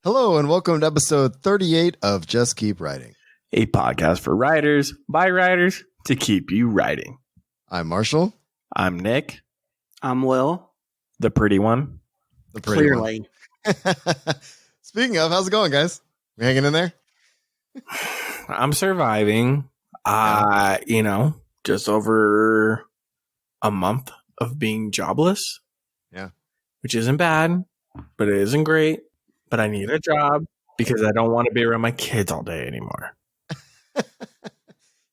Hello and welcome to episode 38 of Just Keep Writing. A podcast for writers, by writers, to keep you writing. I'm Marshall. I'm Nick. I'm Will. The pretty one. The pretty Clearly. one. Speaking of, how's it going, guys? You hanging in there? I'm surviving. Just over a month of being jobless. Yeah. Which isn't bad, but it isn't great. But I need a job because I don't want to be around my kids all day anymore.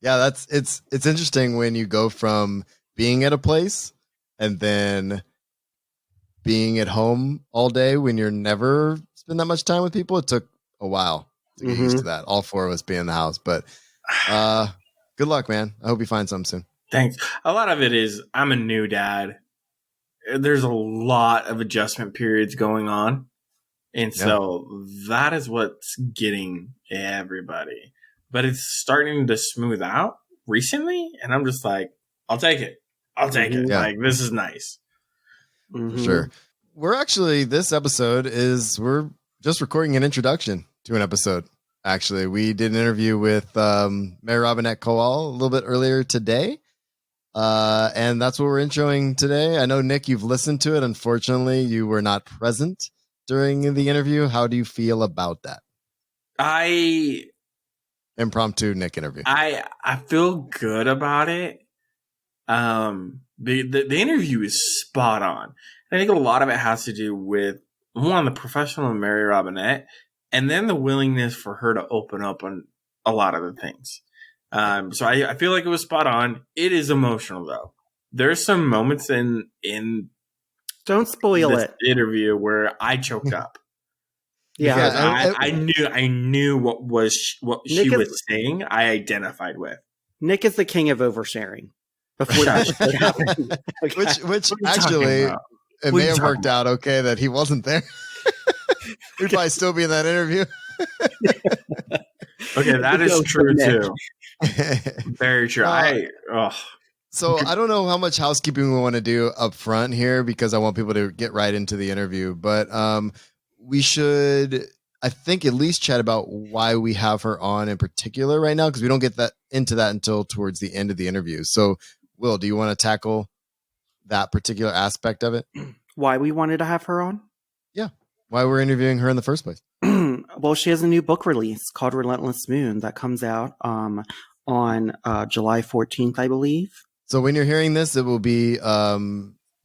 Yeah, it's interesting when you go from being at a place and then being at home all day when you're never spend that much time with people. It took a while to get used to that. All four of us being in the house, but good luck, man. I hope you find something soon. Thanks. A lot of it is I'm a new dad. There's a lot of adjustment periods going on. And so that is what's getting everybody. But it's starting to smooth out recently. And I'm just like, I'll take it. Yeah. Like, this is nice. For sure. We're actually, this episode we're just recording an introduction to an episode. Actually, we did an interview with Mary Robinette Kowal a little bit earlier today. And that's what we're introing today. I know, Nick, you've listened to it. Unfortunately, you were not present during the interview. How do you feel about that? Impromptu Nick interview. I feel good about it. The interview is spot on. I think a lot of it has to do with, one, the professional Mary Robinette, and then the willingness for her to open up on a lot of the things. So I feel like it was spot on. It is emotional, though. There's some moments in don't spoil this it. Interview where I choked up. Yeah, I knew what she was saying. I identified with. Nick is the king of oversharing. Before that shit happened. Which actually, it may have worked out okay that he wasn't there. He'd probably still be in that interview. Okay, that is true too. Very true. So I don't know how much housekeeping we want to do up front here because I want people to get right into the interview. But we should, I think, at least chat about why we have her on in particular right now, because we don't get into that until towards the end of the interview. So, Will, do you want to tackle that particular aspect of it? Why we wanted to have her on? Yeah. Why we're interviewing her in the first place. Well, she has a new book release called Relentless Moon that comes out on July 14th, I believe. So when you're hearing this, it will be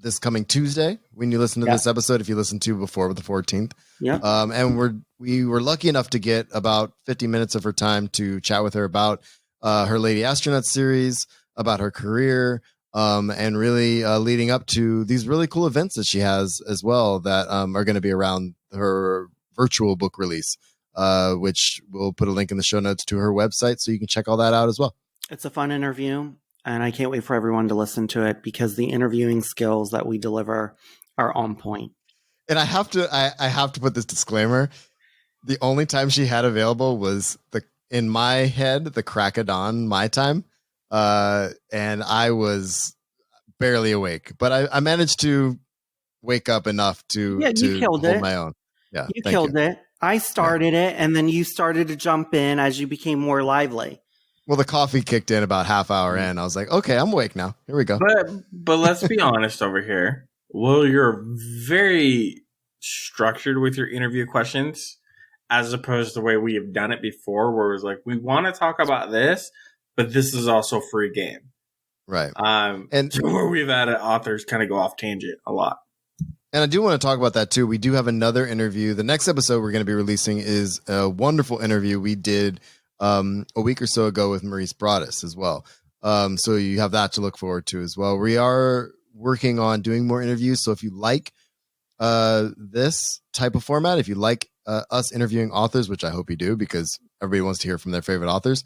this coming Tuesday when you listen to this episode, if you listened to before the 14th. Yeah. And we were lucky enough to get about 50 minutes of her time to chat with her about her Lady Astronaut series, about her career, and really leading up to these really cool events that she has as well that are going to be around her virtual book release, which we'll put a link in the show notes to her website so you can check all that out as well. It's a fun interview. And I can't wait for everyone to listen to it because the interviewing skills that we deliver are on point. And I have to put this disclaimer. The only time she had available was in my head, the crack of dawn, my time. And I was barely awake, but I managed to wake up enough to hold my own. Yeah, you killed it. I started it, and then you started to jump in as you became more lively. Well, the coffee kicked in about half hour in. I was like, okay, I'm awake now. Here we go. But let's be honest over here. Well, you're very structured with your interview questions as opposed to the way we have done it before, where it was like, we want to talk about this, but this is also free game. Right. And so where we've had authors kind of go off tangent a lot. And I do want to talk about that too. We do have another interview. The next episode we're going to be releasing is a wonderful interview we did a week or so ago with Maurice Broaddus as well. So you have that to look forward to as well. We are working on doing more interviews. So if you like this type of format, if you like us interviewing authors, which I hope you do because everybody wants to hear from their favorite authors,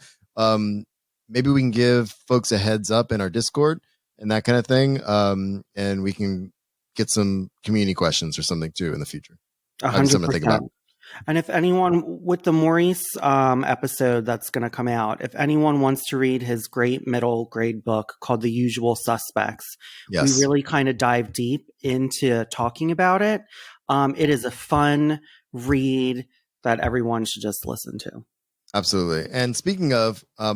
maybe we can give folks a heads up in our Discord and that kind of thing. And we can get some community questions or something too in the future. 100%. Something to think about. And if anyone, with the Maurice episode that's going to come out, if anyone wants to read his great middle grade book called The Usual Suspects, we really kind of dive deep into talking about it. It is a fun read. that everyone should just listen to. Absolutely. And speaking of, I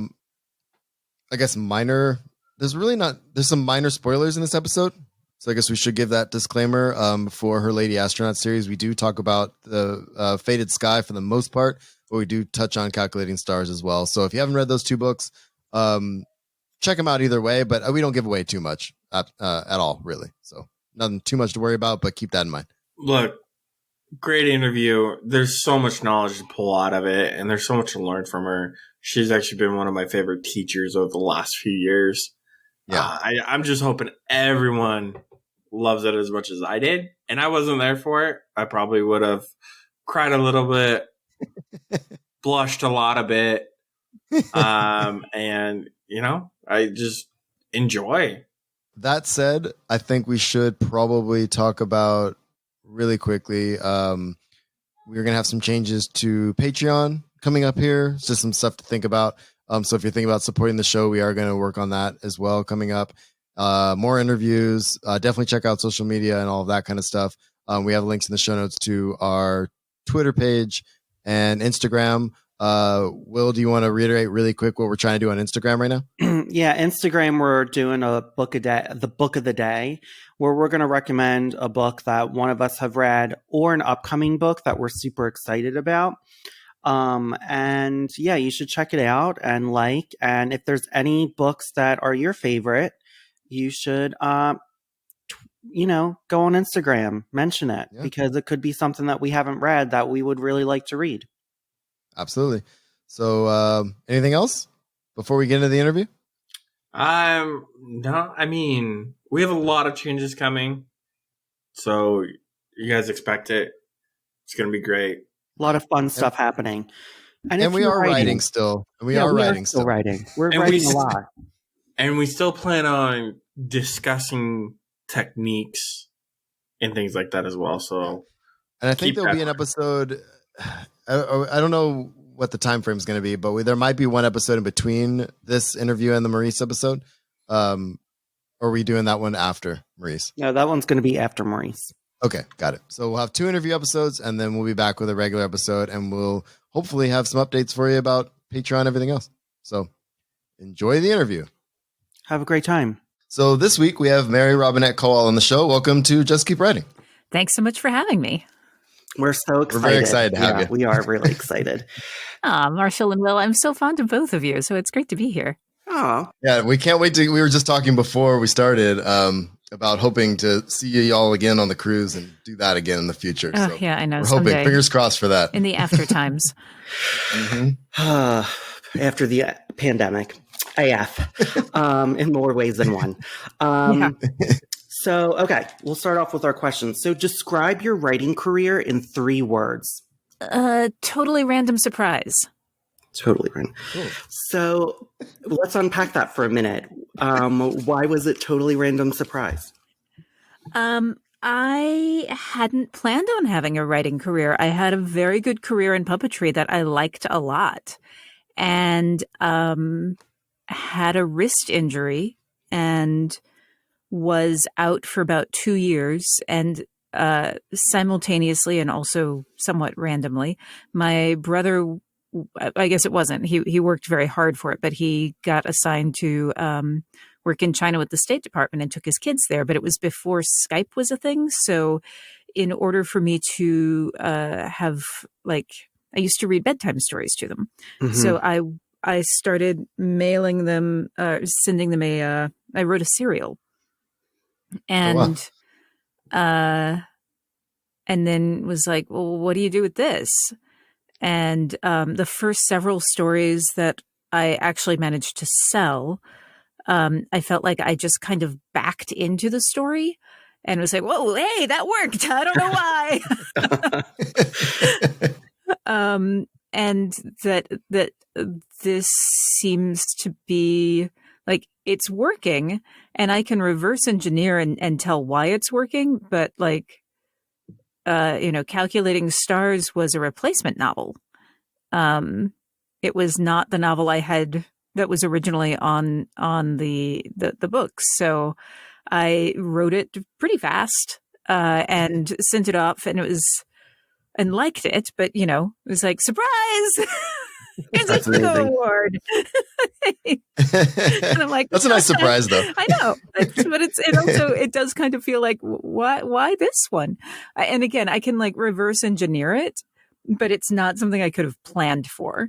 guess there's some minor spoilers in this episode. So I guess we should give that disclaimer for her Lady Astronaut series. We do talk about the Faded Sky for the most part, but we do touch on Calculating Stars as well. So if you haven't read those two books, check them out either way, but we don't give away too much at all, really. So nothing too much to worry about, but keep that in mind. Look, great interview. There's so much knowledge to pull out of it, and there's so much to learn from her. She's actually been one of my favorite teachers over the last few years. Yeah, I'm just hoping everyone loves it as much as I did, and I wasn't there for it. I probably would have cried a little bit, blushed a lot a bit, and I just enjoy. That said, I think we should probably talk about really quickly. We're gonna have some changes to Patreon coming up here. It's just some stuff to think about. So if you're thinking about supporting the show, we are going to work on that as well coming up. More interviews. Definitely check out social media and all of that kind of stuff. We have links in the show notes to our Twitter page and Instagram. Will, do you want to reiterate really quick what we're trying to do on Instagram right now? Yeah, Instagram, we're doing a book a day, the book of the day, where we're going to recommend a book that one of us have read or an upcoming book that we're super excited about. And yeah, you should check it out and if there's any books that are your favorite, you should, go on Instagram, mention it, because it could be something that we haven't read that we would really like to read. Absolutely. So, anything else before we get into the interview? No, I mean, we have a lot of changes coming, so you guys expect it. It's going to be great. A lot of fun stuff happening. And we are writing still. We are writing still. We're writing a lot. And we still plan on discussing techniques and things like that as well. So, and I think there'll be an episode. I don't know what the time frame is going to be, but there might be one episode in between this interview and the Maurice episode. Or are we doing that one after Maurice? No, that one's going to be after Maurice. Okay, got it. So we'll have 2 interview episodes, and then we'll be back with a regular episode, and we'll hopefully have some updates for you about Patreon and everything else. So enjoy the interview. Have a great time. So this week we have Mary Robinette Kowal on the show. Welcome to Just Keep Writing. Thanks so much for having me. We're so excited. We're very excited to have you. We are really excited. Marshall and Will, I'm so fond of both of you, so it's great to be here. Oh, yeah, we can't wait to. We were just talking before we started about hoping to see you all again on the cruise and do that again in the future. Oh, so yeah, I know. We're hoping, fingers crossed for that. In the after times. After the pandemic, AF, in more ways than one. So, okay, we'll start off with our questions. So describe your writing career in 3 words. Totally random surprise. Totally random. Cool. So let's unpack that for a minute. Why was it totally random surprise? I hadn't planned on having a writing career. I had a very good career in puppetry that I liked a lot, and had a wrist injury and was out for about 2 years, and simultaneously and also somewhat randomly, my brother, I guess it wasn't, he worked very hard for it, but he got assigned to work in China with the State Department and took his kids there. But it was before Skype was a thing. So in order for me to have, like, I used to read bedtime stories to them. Mm-hmm. So I started mailing them, sending them I wrote a serial. And and then was like, well, what do you do with this? And the first several stories that I actually managed to sell, I felt like I just kind of backed into the story and was like, whoa, hey, that worked. I don't know why. And that this seems to be like, it's working, and I can reverse engineer and tell why it's working. But like, Calculating Stars was a replacement novel. It was not the novel I had that was originally on the books. So I wrote it pretty fast and sent it off, and it was and liked it, but it was like, surprise. Here's a That's Hugo amazing. Award. And I'm like, That's a nice surprise, though. I know, but it does kind of feel like, why this one? And again, I can like reverse engineer it, but it's not something I could have planned for.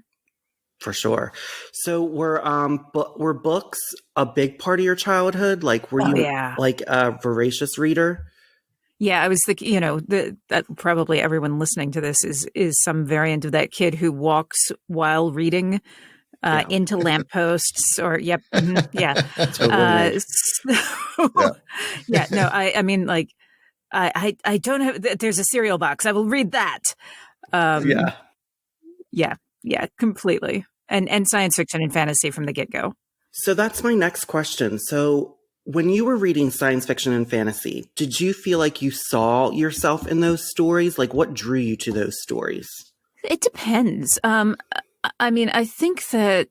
For sure. So were books a big part of your childhood? Like, were you like a voracious reader? Yeah, I was that probably everyone listening to this is some variant of that kid who walks while reading into lampposts or Totally. No, I mean, like, I don't have. There's a cereal box. I will read that. Yeah, completely. And science fiction and fantasy from the get-go. So that's my next question. So when you were reading science fiction and fantasy, did you feel like you saw yourself in those stories? Like, what drew you to those stories? It depends. I mean, I think that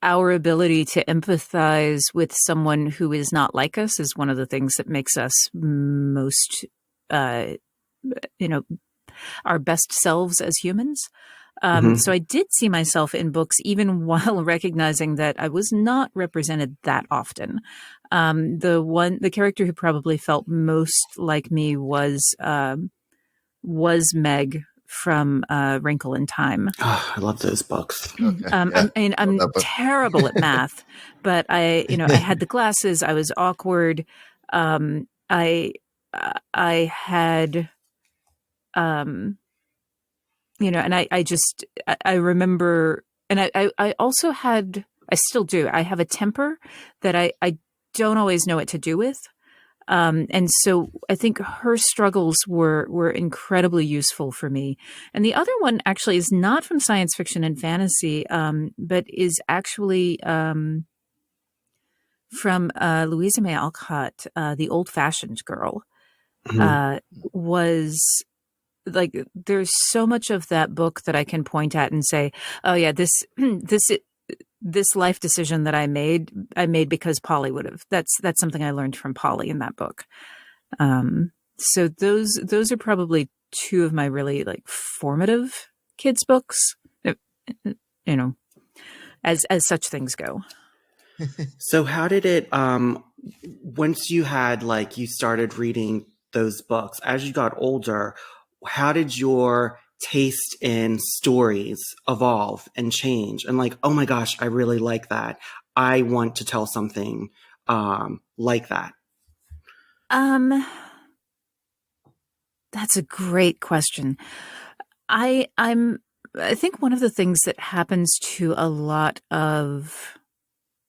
our ability to empathize with someone who is not like us is one of the things that makes us most, our best selves as humans. So I did see myself in books, even while recognizing that I was not represented that often. The character who probably felt most like me was Meg from Wrinkle in Time. Oh, I love those books. Okay. I'm terrible at math, but I had the glasses. I was awkward. I had. And I remember, and I also had, I still do, I have a temper that I don't always know what to do with. And so I think her struggles were incredibly useful for me. And the other one actually is not from science fiction and fantasy, but is actually from Louisa May Alcott, The Old-Fashioned Girl, was... like, there's so much of that book that I can point at and say, oh yeah, this life decision that I made because Polly would have. That's something I learned from Polly in that book. So those are probably two of my really like formative kids books, as such things go. So how did it, once you had you started reading those books, as you got older, how did your taste in stories evolve and change? And like, oh my gosh, I really like that. I want to tell something like that. That's a great question. I think one of the things that happens to a lot of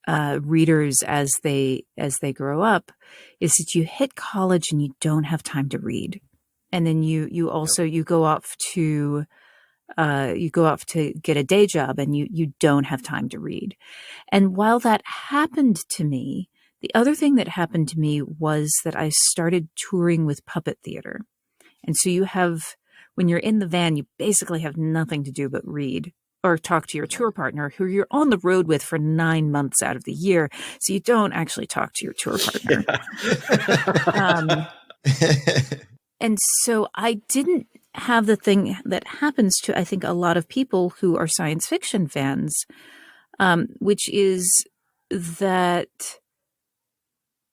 readers as they grow up is that you hit college and you don't have time to read. And then you go off to get a day job and you don't have time to read. And while that happened to me, the other thing that happened to me was that I started touring with puppet theater. And so when you're in the van, you basically have nothing to do but read or talk to your tour partner who you're on the road with for 9 months out of the year. So you don't actually talk to your tour partner. And so I didn't have the thing that happens to, I think, a lot of people who are science fiction fans, which is that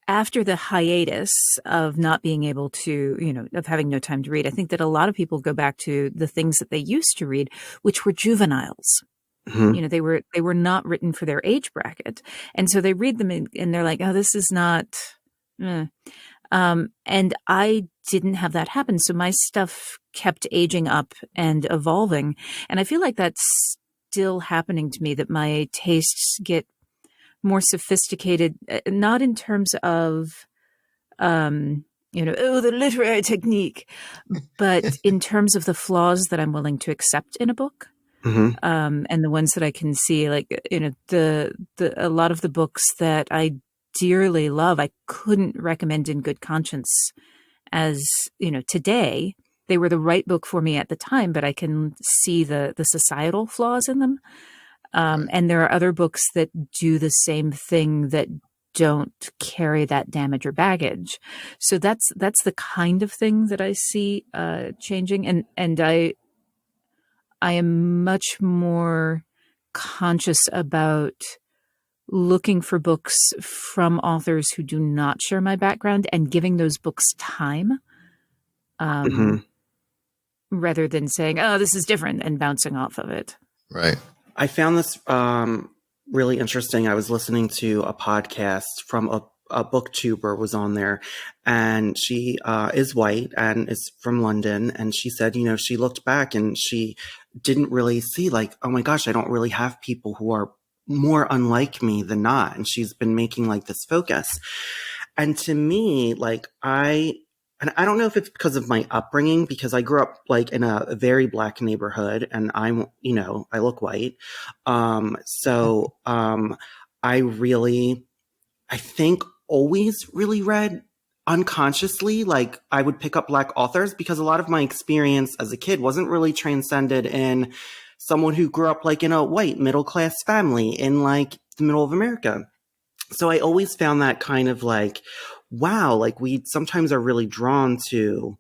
after the hiatus of not being able to, of having no time to read, I think that a lot of people go back to the things that they used to read, which were juveniles. Mm-hmm. They were not written for their age bracket. And so they read them and they're like, oh, this is not... and I didn't have that happen. So my stuff kept aging up and evolving. And I feel like that's still happening to me, that my tastes get more sophisticated, not in terms of, the literary technique, but in terms of the flaws that I'm willing to accept in a book. Mm-hmm. And the ones that I can see, a lot of the books that I dearly love, I couldn't recommend in good conscience as, today. They were the right book for me at the time, but I can see the societal flaws in them. And there are other books that do the same thing that don't carry that damage or baggage. So that's the kind of thing that I see changing, and I am much more conscious about looking for books from authors who do not share my background and giving those books time, rather than saying, "Oh, this is different," and bouncing off of it. Right. I found this really interesting. I was listening to a podcast from a booktuber was on there, and she is white and is from London. And she said, she looked back and she didn't really see like, oh my gosh, I don't really have people who are more unlike me than not. And she's been making like this focus. And to me, like and I don't know if it's because of my upbringing, because I grew up like in a very Black neighborhood and I'm, I look white. I think always really read unconsciously. Like I would pick up Black authors because a lot of my experience as a kid wasn't really transcended in someone who grew up like in a white middle-class family in like the middle of America. So I always found that kind of like, wow, like we sometimes are really drawn to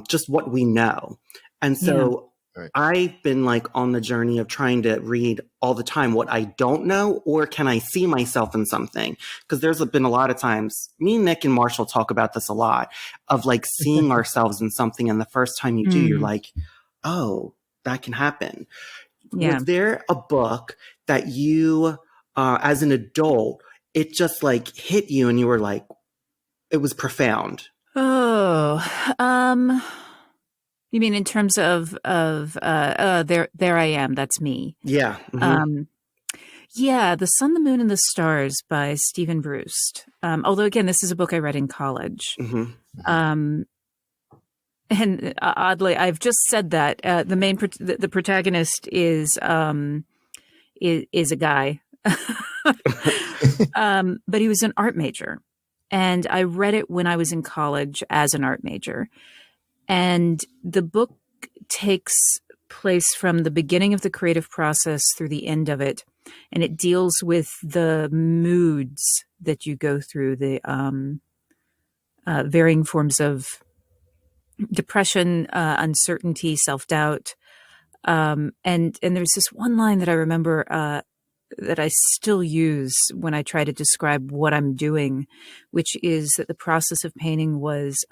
just what we know. And so Right. I've been like on the journey of trying to read all the time what I don't know, or can I see myself in something? Because there's been a lot of times, me, Nick, and Marshall talk about this a lot, of like seeing ourselves in something. And the first time you do, you're like, oh, that can happen. Yeah. Was there a book that you, as an adult, it just like hit you and you were like, it was profound? You mean in terms of there I am, that's me. Yeah. Mm-hmm. Yeah, The Sun, the Moon, and the Stars by Stephen Bruce. Although again, this is a book I read in college. Mm-hmm. And oddly, I've just said that the protagonist is a guy, but he was an art major, and I read it when I was in college as an art major. And the book takes place from the beginning of the creative process through the end of it. And it deals with the moods that you go through, the varying forms of depression, uncertainty, self-doubt. And there's this one line that I remember that I still use when I try to describe what I'm doing, which is that the process of painting was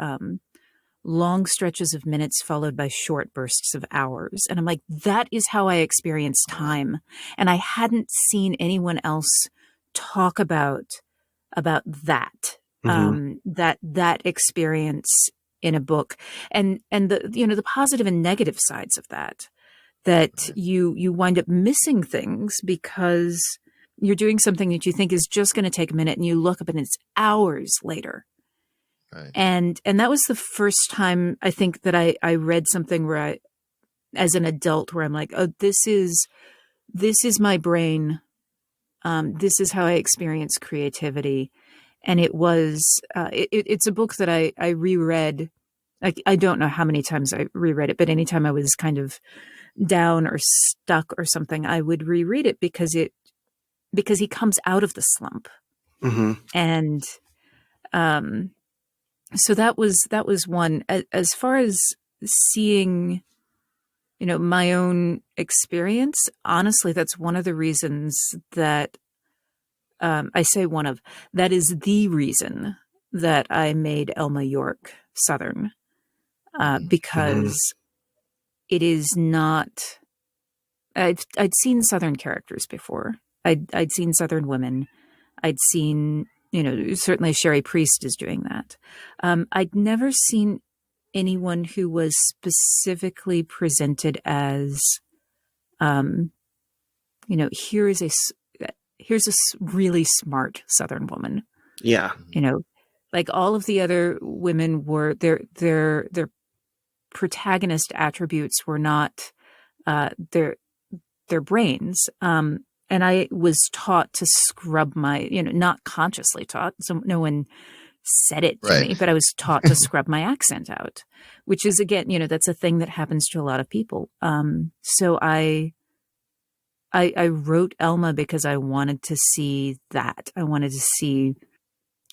long stretches of minutes followed by short bursts of hours. And I'm like, that is how I experience time. And I hadn't seen anyone else talk about that, that experience in a book, and the positive and negative sides of that you wind up missing things because you're doing something that you think is just going to take a minute and you look up and it's hours later. Right. And that was the first time I think that I read something where I, as an adult, where I'm like, oh, this is my brain. This is how I experience creativity. And it was, it's a book that I reread. I don't know how many times I reread it, but anytime I was kind of down or stuck or something, I would reread it because he comes out of the slump. Mm-hmm. And, so that was one. As far as seeing, my own experience, honestly, that's one of the reasons that I say that is the reason that I made Elma York Southern, because it is not. I'd seen Southern characters before. I'd seen Southern women. I'd seen. Certainly Sherry Priest is doing that. I'd never seen anyone who was specifically presented as, here's a really smart Southern woman. Yeah. Like all of the other women were their protagonist attributes were not their brains. And I was taught to scrub my, not consciously taught. So no one said it to me, but I was taught to scrub my accent out, which is, again, that's a thing that happens to a lot of people. So I I wrote Elma because I wanted to see that. I wanted to see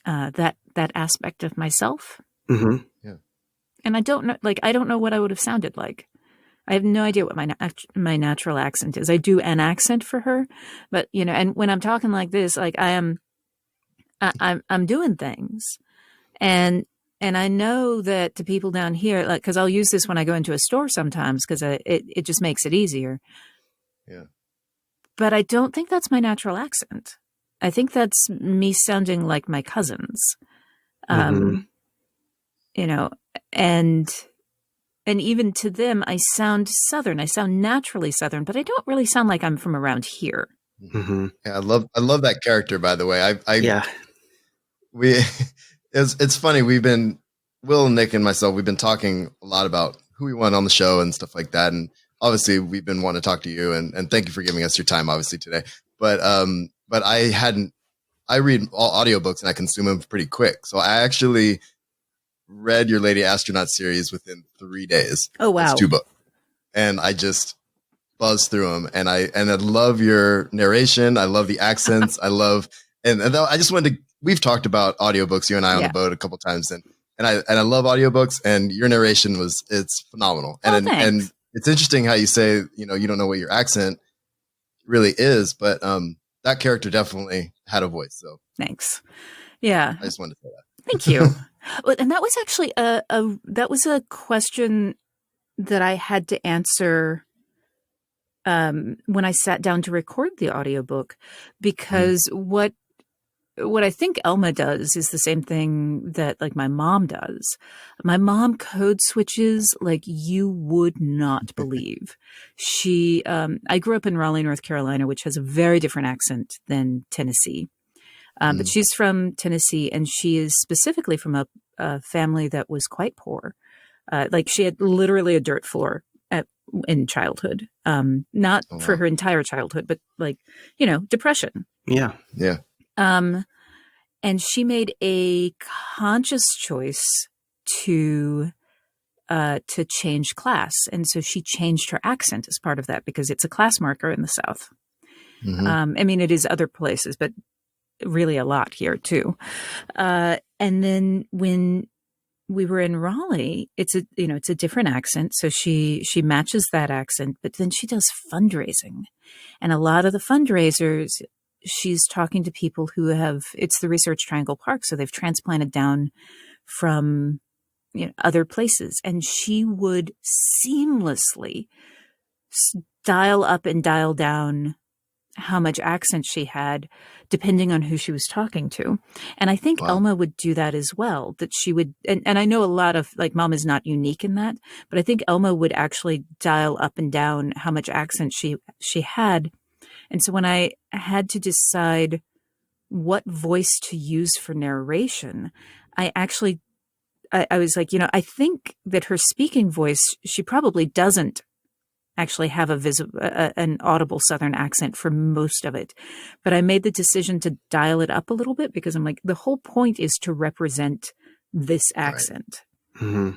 that aspect of myself. Mm-hmm. Yeah. And I don't know what I would have sounded like. I have no idea what my natural accent is. I do an accent for her, but and when I'm talking like this, like I'm doing things, and I know that to people down here, like, because I'll use this when I go into a store sometimes, because it just makes it easier. Yeah. But I don't think that's my natural accent. I think that's me sounding like my cousins. Mm-hmm. And even to them, I sound Southern. I sound naturally Southern, but I don't really sound like I'm from around here. Mm-hmm. Yeah, I love that character, by the way. Yeah. It's funny. We've been, Will, Nick, and myself, we've been talking a lot about who we want on the show and stuff like that. And obviously we've been wanting to talk to you, and thank you for giving us your time, obviously, today. But I read all audiobooks and I consume them pretty quick. So I actually read your Lady Astronaut series within 3 days. Oh, wow. It's 2 books. And I just buzzed through them. And I love your narration. I love the accents. I just wanted to, we've talked about audiobooks, you and I on the boat a couple times. And I love audiobooks, and your narration it's phenomenal. And thanks. it's interesting how you say, you don't know what your accent really is, but that character definitely had a voice. So thanks. Yeah. I just wanted to say that. Thank you. And that was actually a question that I had to answer when I sat down to record the audiobook, because what I think Elma does is the same thing that like my mom does. My mom code switches like you would not believe. I grew up in Raleigh, North Carolina, which has a very different accent than Tennessee. But she's from Tennessee, and she is specifically from a family that was quite poor. Like she had literally a dirt floor in childhood. Not for her entire childhood, but like, depression. Yeah. Yeah. And she made a conscious choice to change class. And so she changed her accent as part of that, because it's a class marker in the South. Mm-hmm. I mean, it is other places, but really a lot here too. And then when we were in Raleigh, it's a different accent. So she matches that accent, but then she does fundraising, and a lot of the fundraisers, she's talking to people who it's the Research Triangle Park. So they've transplanted down from, other places, and she would seamlessly dial up and dial down how much accent she had depending on who she was talking to. And I think Elma would do that as well, that she would, and I know a lot of, like, Mom is not unique in that, but I think Elma would actually dial up and down how much accent she had. And so when I had to decide what voice to use for narration, I was like, I think that her speaking voice, she probably doesn't actually have an audible Southern accent for most of it. But I made the decision to dial it up a little bit, because I'm like, the whole point is to represent this accent. Right. Mm-hmm.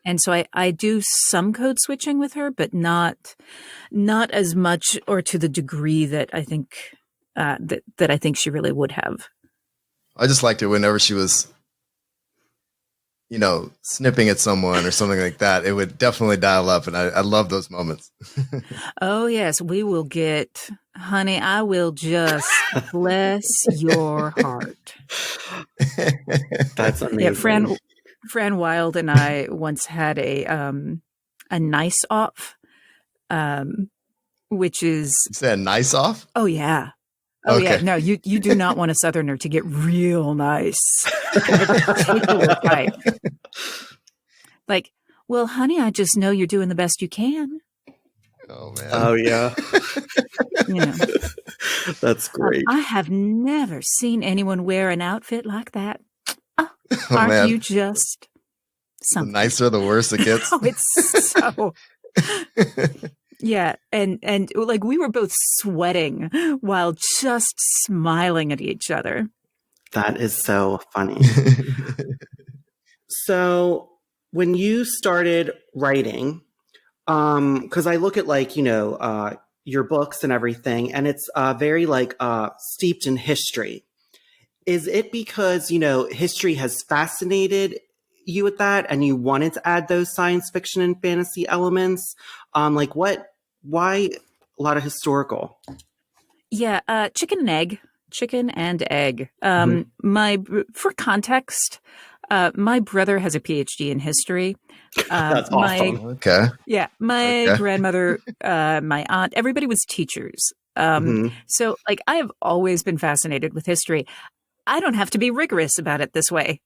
And so I do some code switching with her, but not as much or to the degree that I think that I think she really would have. I just liked it whenever she was, snipping at someone or something like that. It would definitely dial up, and I love those moments. Oh yes, we will get, honey, I will just bless your heart. That's amazing. Yeah, Fran Wild and I once had a nice off, which is, You said nice off? Oh yeah. Oh Okay. yeah. No, you do not want a Southerner to get real nice. Particular type. Like, well, honey, I just know you're doing the best you can. Oh man. Oh yeah. That's great. I have never seen anyone wear an outfit like that. Oh, Oh, aren't man. you just something? The nicer, the worse it gets. Oh, it's so. Yeah, and like we were both sweating while just smiling at each other. That is so funny. So when you started writing, because I look at, like, your books and everything, and it's very like steeped in history. Is it because, you know, history has fascinated you with that and you wanted to add those science fiction and fantasy elements? Why a lot of historical? Yeah, chicken and egg. Chicken and egg. For context, my brother has a PhD in history. That's awesome. Okay. Yeah, my Okay. grandmother, my aunt, everybody was teachers. So like I have always been fascinated with history. I don't have to be rigorous about it this way.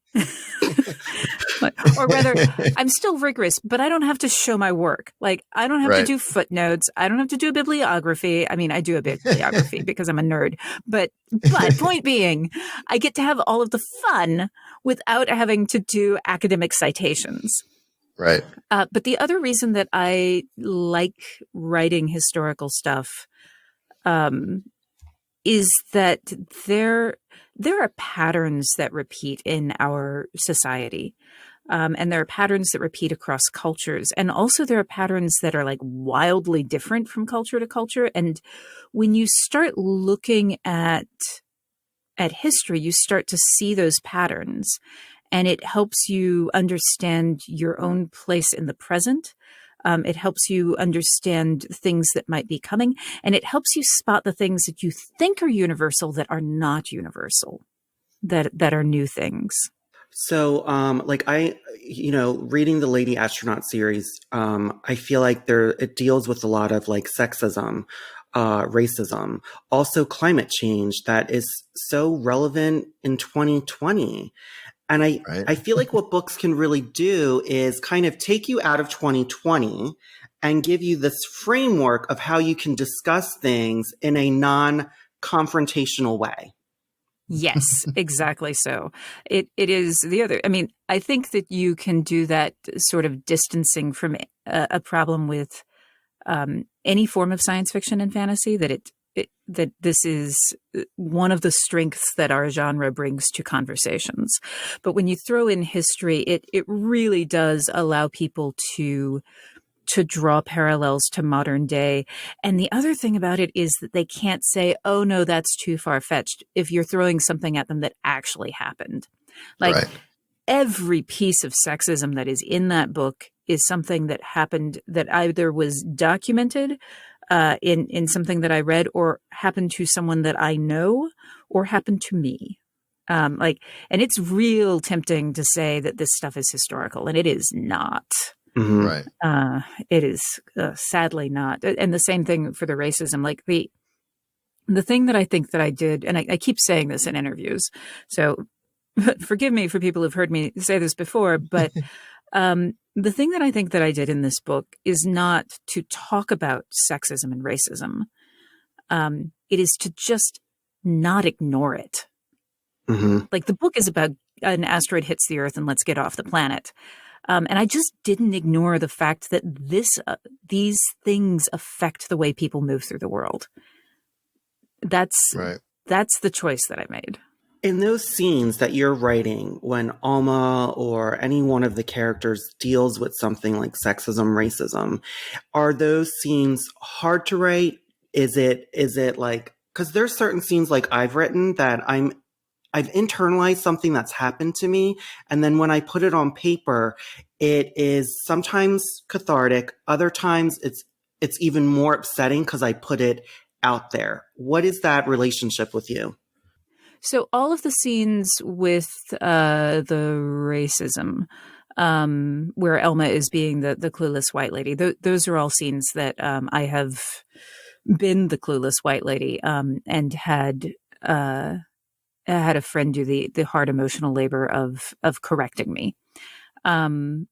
Or rather, I'm still rigorous, but I don't have to show my work. Like, I don't have to do footnotes. I don't have to do a bibliography. I mean, I do a bibliography because I'm a nerd. But point being, I get to have all of the fun without having to do academic citations. Right. But the other reason that I like writing historical stuff is that there are patterns that repeat in our society. And there are patterns that repeat across cultures. And also there are patterns that are like wildly different from culture to culture. And when you start looking at history, you start to see those patterns. And it helps you understand your own place in the present. It helps you understand things that might be coming. And it helps you spot the things that you think are universal that are not universal, that are new things. So, reading the Lady Astronaut series, I feel like it deals with a lot of like sexism, racism, also climate change that is so relevant in 2020. And I feel like what books can really do is kind of take you out of 2020 and give you this framework of how you can discuss things in a non-confrontational way. Yes, exactly so. It is the other. I mean, I think that you can do that sort of distancing from a problem with any form of science fiction and fantasy, that this is one of the strengths that our genre brings to conversations. But when you throw in history, it really does allow people to draw parallels to modern day. And the other thing about it is that they can't say, oh no, that's too far fetched, if you're throwing something at them that actually happened. Like every piece of sexism that is in that book is something that happened, that either was documented in something that I read, or happened to someone that I know, or happened to me. And it's real tempting to say that this stuff is historical, and it is not. Mm-hmm. Right. It is sadly not. And the same thing for the racism. Like the thing that I think that I did, and I keep saying this in interviews, so forgive me for people who've heard me say this before, but the thing that I think that I did in this book is not to talk about sexism and racism. It is to just not ignore it. Mm-hmm. Like the book is about an asteroid hits the Earth and let's get off the planet. And I just didn't ignore the fact that these things affect the way people move through the world. That's the choice that I made. In those scenes that you're writing, when Alma or any one of the characters deals with something like sexism, racism, are those scenes hard to write? Is it like, because there's certain scenes like I've written that I've internalized something that's happened to me. And then when I put it on paper, it is sometimes cathartic. Other times it's even more upsetting because I put it out there. What is that relationship with you? So all of the scenes with the racism, where Elma is being the clueless white lady, those are all scenes that I have been the clueless white lady and had a friend do the hard emotional labor of correcting me. I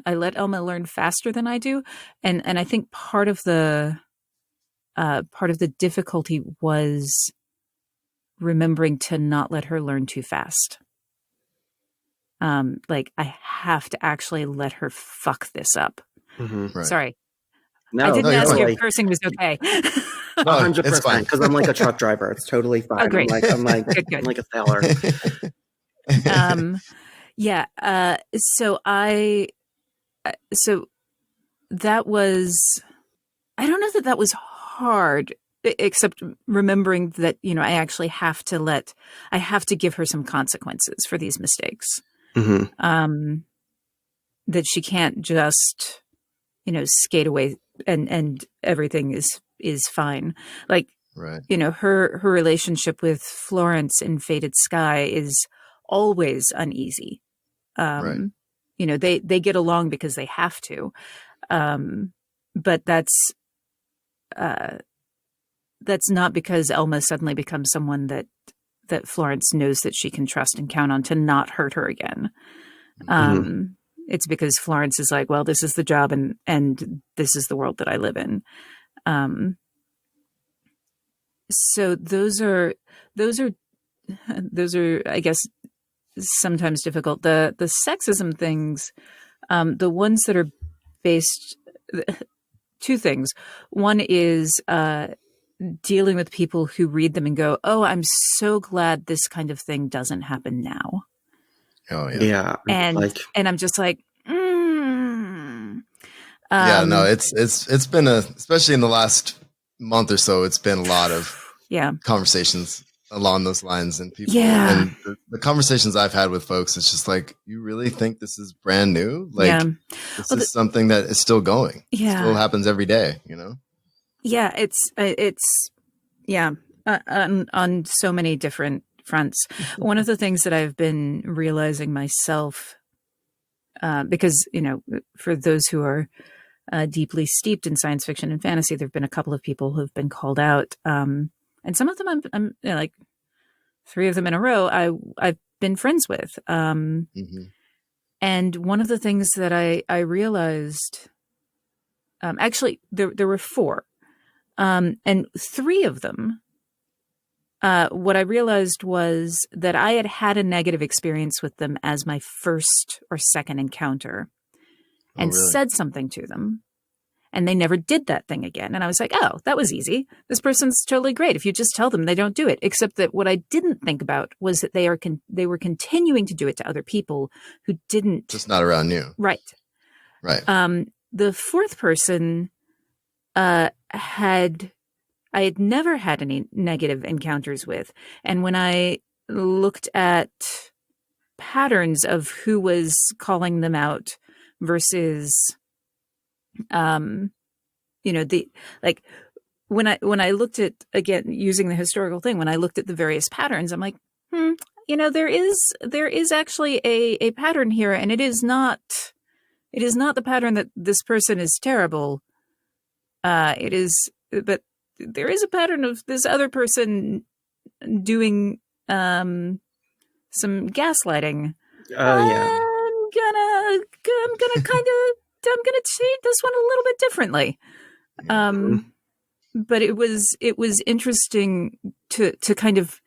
let Elma learn faster than I do, and I think part of the difficulty was remembering to not let her learn too fast. Like I have to actually let her fuck this up. Mm-hmm. Right. Sorry. No, I didn't ask totally. if cursing was okay. 100%, because I'm like a truck driver. It's totally fine. Oh, great. I'm like Good. I'm like a sailor. Yeah. So that was I don't know that that was hard, except remembering that, you know, I actually have to give her some consequences for these mistakes. Mm-hmm. That she can't just, you know, skate away and everything is fine. Like, Right. you know, her relationship with Florence in Faded Sky is always uneasy. Right. You know, they get along because they have to. But that's not because Elma suddenly becomes someone that Florence knows that she can trust and count on to not hurt her again. It's because Florence is like, well, this is the job and this is the world that I live in. So those are, I guess, sometimes difficult. The sexism things, the ones that are based, two things. One is dealing with people who read them and go, oh, I'm so glad this kind of thing doesn't happen now. Oh yeah. Yeah. And I'm just like, yeah, no, it's been especially in the last month or so, it's been a lot of conversations along those lines, and people and the conversations I've had with folks, it's just like, you really think this is brand new? Like this is something that is still going. It still happens every day, you know? Yeah, it's on so many different fronts. One of the things that I've been realizing myself, because, you know, for those who are deeply steeped in science fiction and fantasy, there have been a couple of people who've been called out, and some of them I'm you know, like 3 of them in a row I've been friends with. And one of the things that I realized, actually there were 4, and 3 of them, what I realized was that I had a negative experience with them as my first or second encounter, and said something to them, and they never did that thing again. And I was like, oh, that was easy. This person's totally great. If you just tell them, they don't do it. Except that what I didn't think about was that they were continuing to do it to other people who didn't. Just not around you. Right. Right. The 4th person, I had never had any negative encounters with. And when I looked at patterns of who was calling them out versus, you know, when I looked at, again, using the historical thing, when I looked at the various patterns, I'm like, you know, there is actually a pattern here, and it is not the pattern that this person is terrible. It is, but there is a pattern of this other person doing some gaslighting. I'm gonna treat this one a little bit differently. But it was interesting to kind of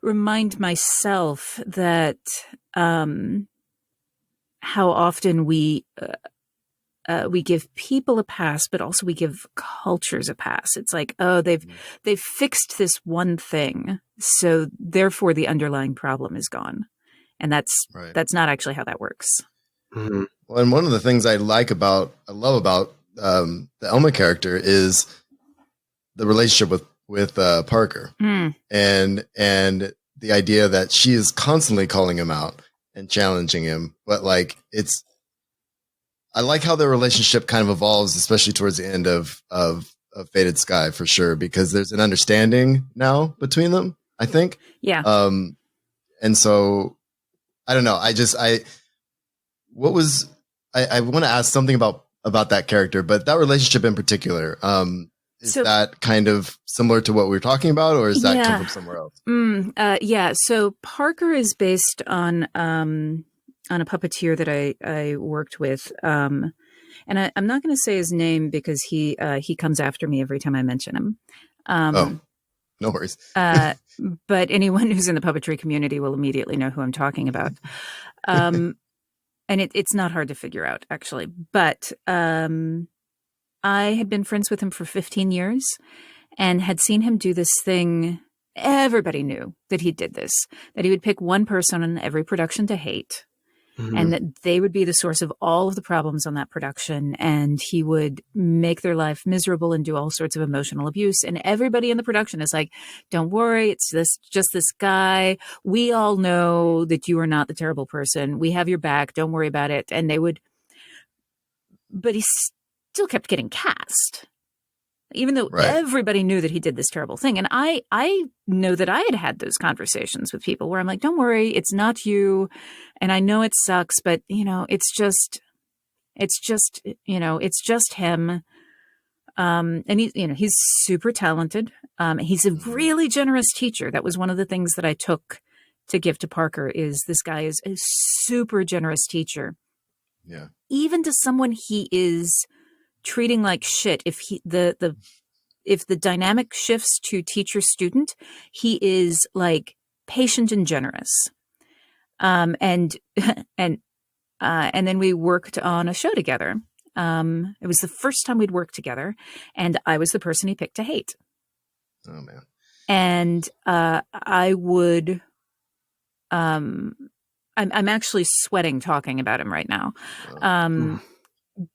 remind myself that how often we give people a pass, but also we give cultures a pass. It's like, oh, they've fixed this one thing, so therefore the underlying problem is gone, and that's not actually how that works. Well, and one of the things I love about the Elma character is the relationship with Parker, and the idea that she is constantly calling him out and challenging him, but like I like how their relationship kind of evolves, especially towards the end of Faded Sky, for sure, because there's an understanding now between them, I think. Yeah. And so I don't know. I want to ask something about that character, but that relationship in particular, is that kind of similar to what we were talking about, or does that come from somewhere else? Yeah. So Parker is based on a puppeteer that I worked with. And I'm not going to say his name because he comes after me every time I mention him. No worries. But anyone who's in the puppetry community will immediately know who I'm talking about. And it's not hard to figure out, actually. But I had been friends with him for 15 years and had seen him do this thing. Everybody knew that he did this, that he would pick one person in every production to hate. and that they would be the source of all of the problems on that production. And he would make their life miserable and do all sorts of emotional abuse. And everybody in the production is like, don't worry, it's just this guy. We all know that you are not the terrible person. We have your back. Don't worry about it. And they would, but he still kept getting cast, even though everybody knew that he did this terrible thing. And I know that I had had those conversations with people where I'm like, don't worry, it's not you. And I know it sucks, but it's just him. And he's super talented. He's a really generous teacher. That was one of the things that I took to give to Parker, is this guy is a super generous teacher. Yeah. Even to someone he is treating like shit. If the dynamic shifts to teacher student, he is like patient and generous. And then we worked on a show together. It was the first time we'd worked together, and I was the person he picked to hate. Oh man. And I would I'm actually sweating talking about him right now.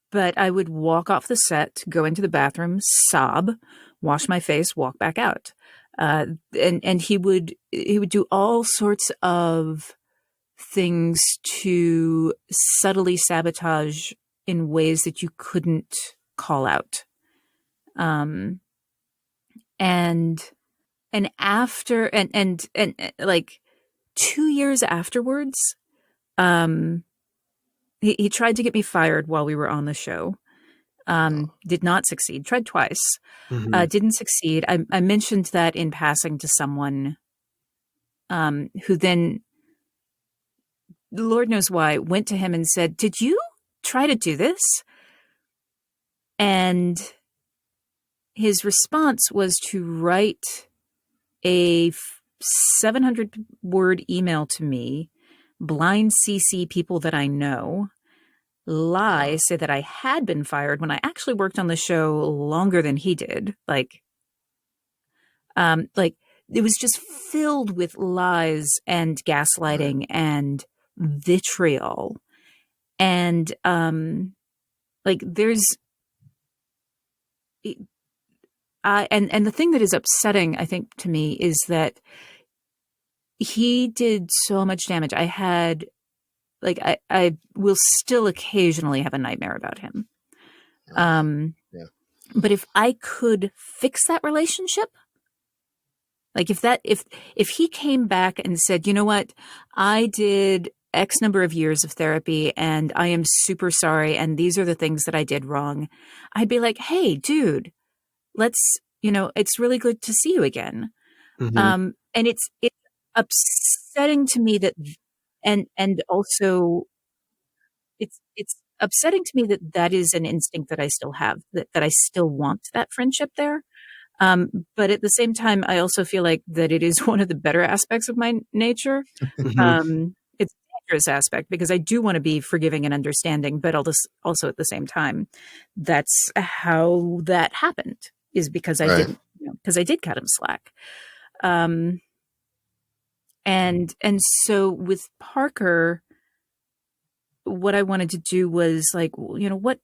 But I would walk off the set, go into the bathroom, sob, wash my face, walk back out. And he would do all sorts of things to subtly sabotage in ways that you couldn't call out. And after and like 2 years afterwards, he tried to get me fired while we were on the show. Did not succeed. Tried twice. Didn't succeed. I mentioned that in passing to someone who then, Lord knows why, went to him and said, "Did you try to do this?" And his response was to write a 700-word email to me, blind CC people that I know, lie, say that I had been fired when I actually worked on the show longer than he did. Like it was just filled with lies and gaslighting and vitriol. And there's and the thing that is upsetting, I think, to me is that he did so much damage. I had, I will still occasionally have a nightmare about him. But if I could fix that relationship, like if he came back and said, you know what, I did X number of years of therapy and I am super sorry, and these are the things that I did wrong, I'd be like, hey, dude, let's, it's really good to see you again. And it's upsetting to me that, and also it's upsetting to me that is an instinct that I still have, that I still want that friendship there. But at the same time, I also feel like that it is one of the better aspects of my nature. It's a dangerous aspect because I do want to be forgiving and understanding, but also at the same time, that's how that happened, is because I didn't, because I did cut him slack. And so with Parker, what I wanted to do was like, what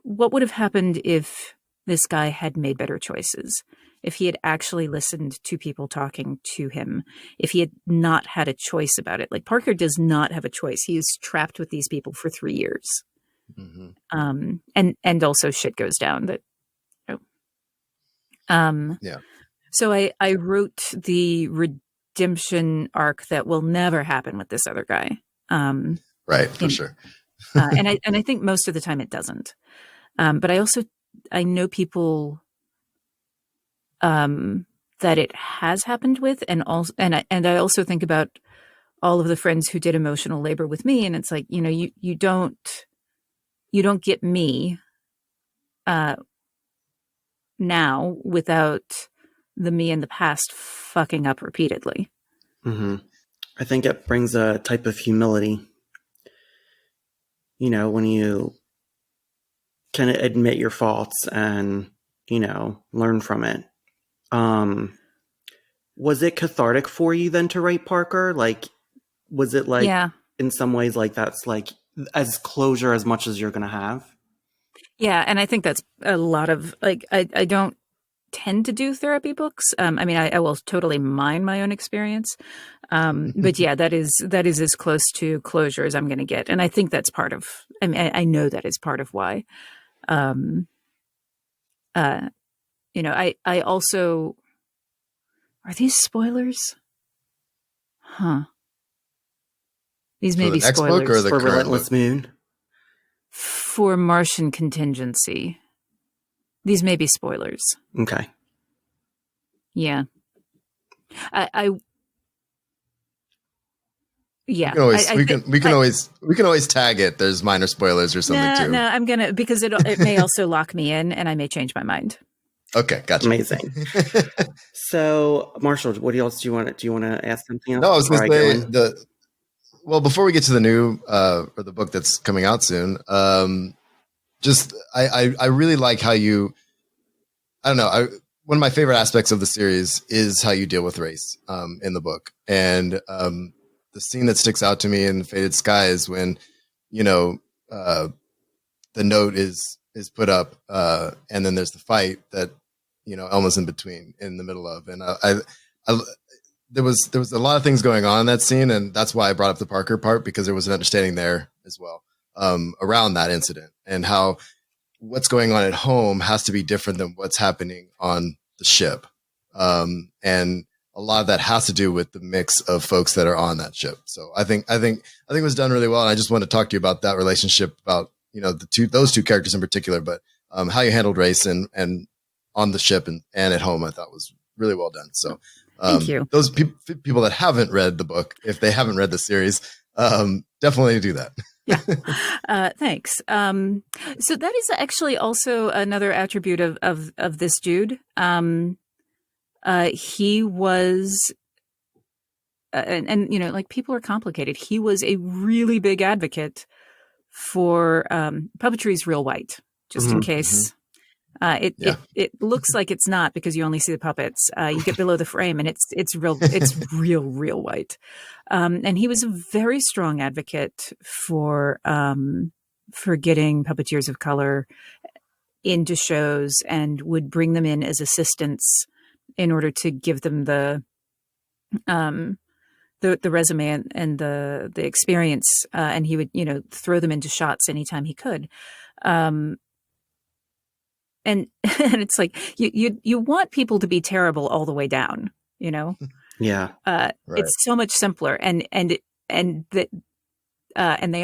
would have happened if this guy had made better choices, if he had actually listened to people talking to him, if he had not had a choice about it. Like, Parker does not have a choice. He is trapped with these people for 3 years. And also shit goes down that, So I wrote the redemption arc that will never happen with this other guy. For sure. And I think most of the time it doesn't. But I know people that it has happened with, and I also think about all of the friends who did emotional labor with me, and it's like, you don't get me now without the me in the past fucking up repeatedly. I think it brings a type of humility, when you can admit your faults and, learn from it. Was it cathartic for you then to write Parker? Like, was it like, yeah. in some ways, like that's like as closure as much as you're going to have. Yeah, and I think that's a lot of like I don't tend to do therapy books. I mean, I will totally mind my own experience, but yeah, that is as close to closure as I'm going to get, and I think that's part of. I mean, I know that is part of why. I also are these spoilers? Huh. These may For the be next book spoilers or the For current Relentless book? Moon. for Martian Contingency. These may be spoilers. Okay. Yeah. I yeah. We can always tag it. There's minor spoilers or something too. No, I'm gonna because it may also lock me in, and I may change my mind. Okay, gotcha. Amazing. So, Marshall, what else do you want? Do you want to ask something else? No, I was going to say go in? before we get to the new or the book that's coming out soon, just I really like how you. I don't know. One of my favorite aspects of the series is how you deal with race in the book, and the scene that sticks out to me in Faded Sky is when the note is put up, and then there's the fight that Elma's in the middle of, and there was a lot of things going on in that scene, and that's why I brought up the Parker part, because there was an understanding there as well around that incident, and how what's going on at home has to be different than what's happening on the ship. And a lot of that has to do with the mix of folks that are on that ship. So I think it was done really well. And I just want to talk to you about that relationship, about, those two characters in particular, but how you handled race and on the ship and at home, I thought was really well done. So thank you. Those people that haven't read the book, if they haven't read the series, definitely do that. Yeah. Thanks. So that is actually also another attribute of this dude. He was, and like, people are complicated. He was a really big advocate for puppetry's real white, just in case. It looks like it's not, because you only see the puppets. You get below the frame, and it's real white. And he was a very strong advocate for getting puppeteers of color into shows, and would bring them in as assistants in order to give them the resume and the experience. And he would throw them into shots anytime he could. And it's like you want people to be terrible all the way down, Yeah. Right. It's so much simpler, and they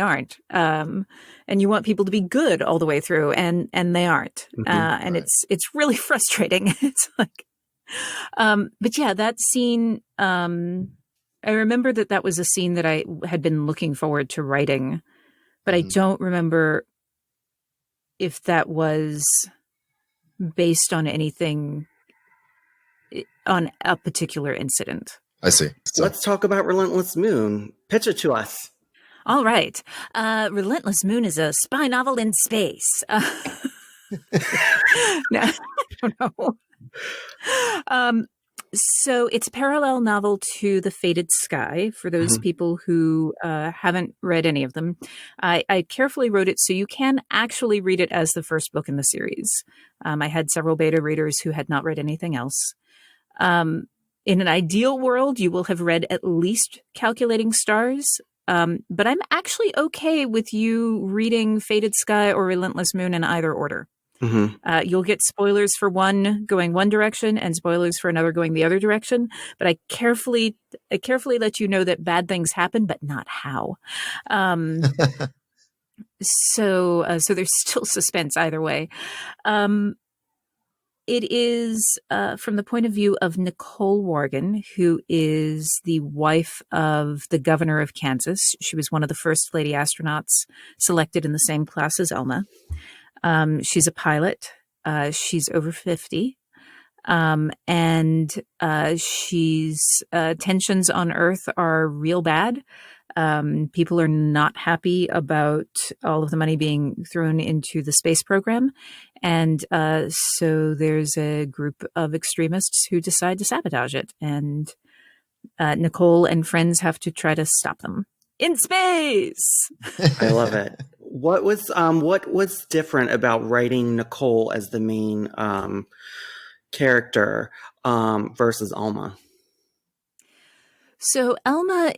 aren't. And you want people to be good all the way through, and they aren't. And Right. it's really frustrating. It's like, but yeah, that scene. I remember that was a scene that I had been looking forward to writing, but I don't remember if that was based on anything, on a particular incident. I see. So, Let's talk about Relentless Moon. Pitch it to us. All right. Relentless Moon is a spy novel in space. No, I don't know. So it's a parallel novel to The Faded Sky, for those people who haven't read any of them. I carefully wrote it so you can actually read it as the first book in the series. I had several beta readers who had not read anything else. In an ideal world, you will have read at least Calculating Stars, but I'm actually okay with you reading Faded Sky or Relentless Moon in either order. You'll get spoilers for one going one direction and spoilers for another going the other direction, but I carefully let you know that bad things happen, but not how. So there's still suspense either way. It is from the point of view of Nicole Morgan, who is the wife of the governor of Kansas. She was one of the first Lady Astronauts selected in the same class as Elma. She's a pilot. She's over 50. And she's tensions on Earth are real bad. People are not happy about all of the money being thrown into the space program. And so there's a group of extremists who decide to sabotage it. And Nicole and friends have to try to stop them. in space. I love it. What was different about writing Nicole as the main character versus Alma? So Elma,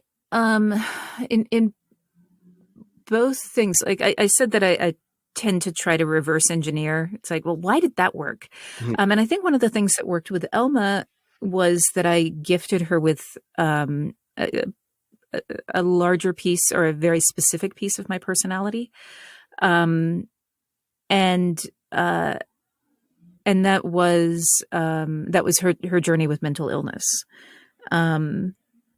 in both things, like I said that I tend to try to reverse engineer. It's like, well, why did that work? Mhm. And I think one of the things that worked with Elma was that I gifted her with a larger piece or a very specific piece of my personality. And that was her journey with mental illness.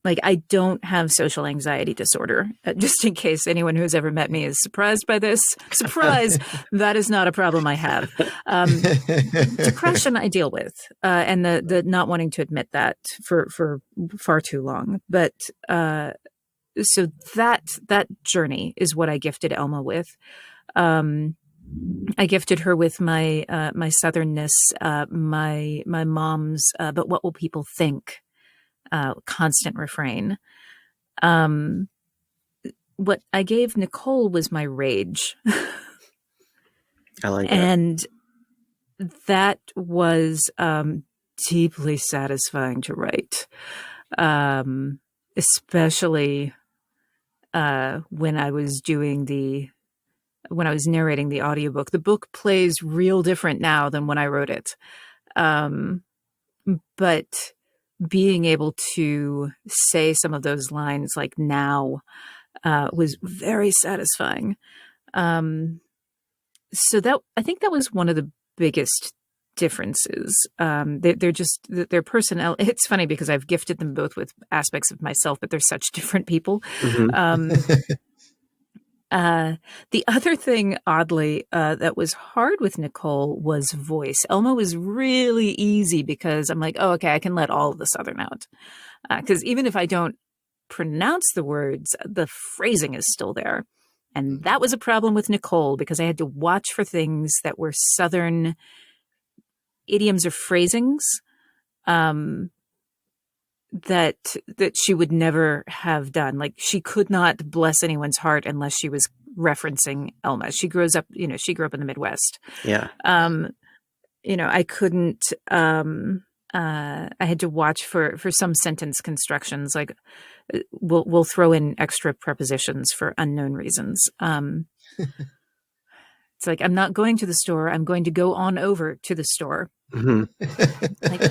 Like, I don't have social anxiety disorder, just in case anyone who's ever met me is surprised by this. Surprise! That is not a problem I have. Depression I deal with, and the not wanting to admit that for far too long. But so that journey is what I gifted Elma with. I gifted her with my my southernness, my mom's. But what will people think? Constant refrain. What I gave Nicole was my rage. I like it. And that was deeply satisfying to write, especially when I was narrating the audiobook. The book plays real different now than when I wrote it. But being able to say some of those lines like now was very satisfying. So I think that was one of the biggest differences. They're just their personnel. It's funny because I've gifted them both with aspects of myself, but they're such different people. Mhm. The other thing, oddly, that was hard with Nicole was voice. Elma was really easy because I'm like, oh, okay, I can let all of the Southern out. Because even if I don't pronounce the words, the phrasing is still there. And that was a problem with Nicole because I had to watch for things that were Southern idioms or phrasings that she would never have done. Like, she could not bless anyone's heart unless she was referencing Elma. She grew up in the Midwest. Yeah. I couldn't, I had to watch for some sentence constructions. Like, we'll throw in extra prepositions for unknown reasons. It's like, I'm not going to the store. I'm going to go on over to the store. Mhm. Like,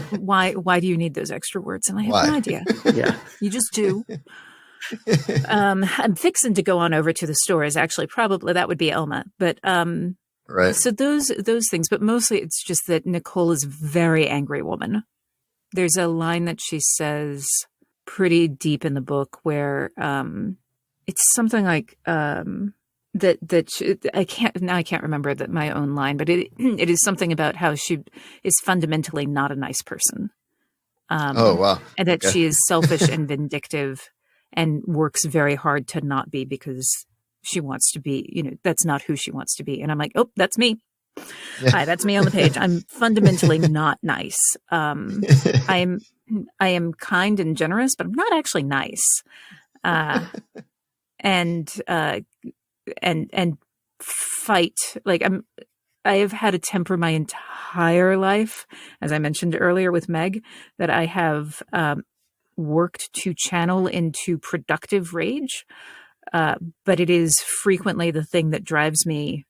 why do you need those extra words? And I have no idea. Yeah. You just do. I'm fixing to go on over to the store is actually probably, that would be Elma. But Right. so those things, but mostly it's just that Nicole is a very angry woman. There's a line that she says pretty deep in the book where it's something like I can't remember my own line, but it is something about how she is fundamentally not a nice person. Oh, wow. And that Okay. she is selfish and vindictive and works very hard to not be because she wants to be, that's not who she wants to be. And I'm like, oh, that's me. Yeah. Hi, that's me on the page. I'm fundamentally not nice. I am kind and generous, but I'm not actually nice. And fight. Like, I have had a temper my entire life, as I mentioned earlier with Meg, that I have worked to channel into productive rage. But it is frequently the thing that drives me.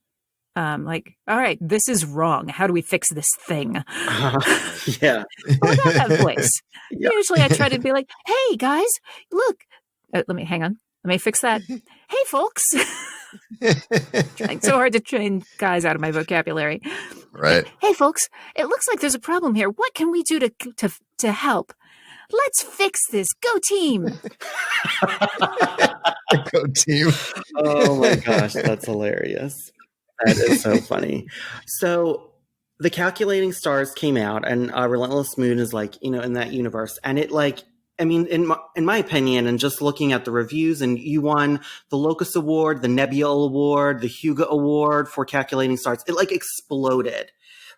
Like, all right, this is wrong. How do we fix this thing? Yeah. Well, I have voice. Yeah. Usually I try to be like, hey, guys, look. Let me fix that. Hey, folks. Trying so hard to train guys out of my vocabulary. Right. Hey, folks, it looks like there's a problem here. What can we do to help? Let's fix this. Go team. Go team. Oh my gosh, that's hilarious. That is so funny. So the Calculating Stars came out, and Relentless Moon is in that universe, and it in my opinion, and just looking at the reviews, and you won the Locus Award, the Nebula Award, the Hugo Award for Calculating Stars. It exploded,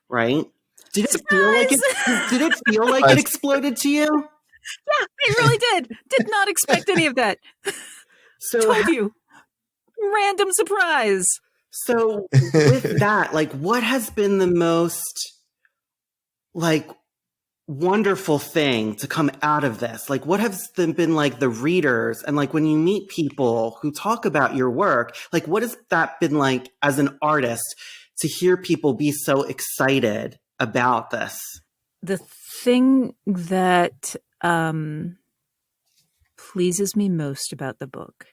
right? Did it feel like it exploded to you? Yeah, it really did. Did not expect any of that. So, Told you. Random surprise. so with that, like, what has been the most, like, wonderful thing to come out of this? Like, what has been like the readers, and like when you meet people who talk about your work, like what has that been like as an artist to hear people be so excited about this? The thing that pleases me most about the book,